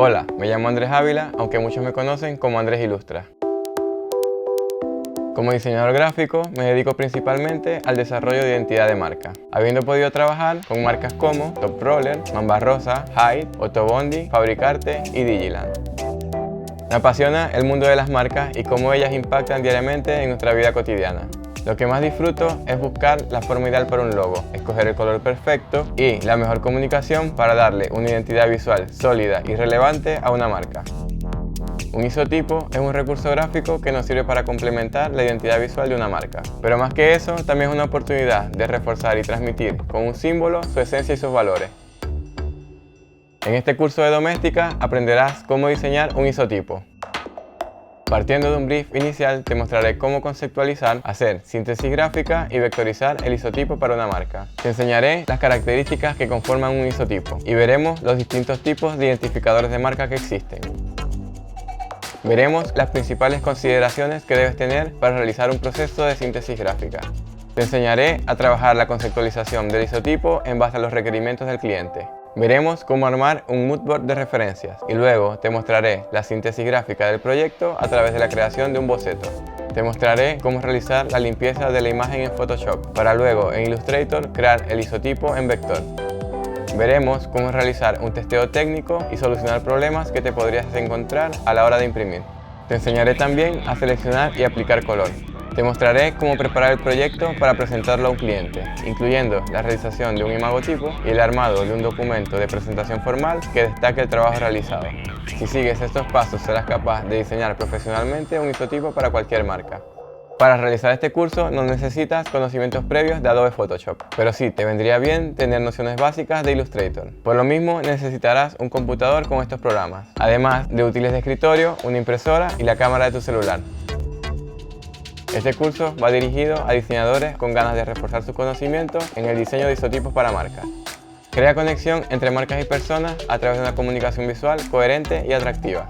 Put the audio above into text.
Hola, me llamo Andrés Ávila, aunque muchos me conocen como Andrés Ilustra. Como diseñador gráfico, me dedico principalmente al desarrollo de identidad de marca, habiendo podido trabajar con marcas como Top Roller, Mamba Rosa, Hyde, Otobondi, Fabricarte y Digiland. Me apasiona el mundo de las marcas y cómo ellas impactan diariamente en nuestra vida cotidiana. Lo que más disfruto es buscar la forma ideal para un logo, escoger el color perfecto y la mejor comunicación para darle una identidad visual sólida y relevante a una marca. Un isotipo es un recurso gráfico que nos sirve para complementar la identidad visual de una marca. Pero más que eso, también es una oportunidad de reforzar y transmitir con un símbolo su esencia y sus valores. En este curso de doméstica aprenderás cómo diseñar un isotipo. Partiendo de un brief inicial, te mostraré cómo conceptualizar, hacer síntesis gráfica y vectorizar el isotipo para una marca. Te enseñaré las características que conforman un isotipo y veremos los distintos tipos de identificadores de marca que existen. Veremos las principales consideraciones que debes tener para realizar un proceso de síntesis gráfica. Te enseñaré a trabajar la conceptualización del isotipo en base a los requerimientos del cliente. Veremos cómo armar un moodboard de referencias y luego te mostraré la síntesis gráfica del proyecto a través de la creación de un boceto. Te mostraré cómo realizar la limpieza de la imagen en Photoshop para luego en Illustrator crear el isotipo en vector. Veremos cómo realizar un testeo técnico y solucionar problemas que te podrías encontrar a la hora de imprimir. Te enseñaré también a seleccionar y aplicar color. Te mostraré cómo preparar el proyecto para presentarlo a un cliente, incluyendo la realización de un imagotipo y el armado de un documento de presentación formal que destaque el trabajo realizado. Si sigues estos pasos serás capaz de diseñar profesionalmente un isotipo para cualquier marca. Para realizar este curso no necesitas conocimientos previos de Adobe Photoshop, pero sí te vendría bien tener nociones básicas de Illustrator. Por lo mismo necesitarás un computador con estos programas, además de útiles de escritorio, una impresora y la cámara de tu celular. Este curso va dirigido a diseñadores con ganas de reforzar sus conocimientos en el diseño de isotipos para marcas. Crea conexión entre marcas y personas a través de una comunicación visual coherente y atractiva.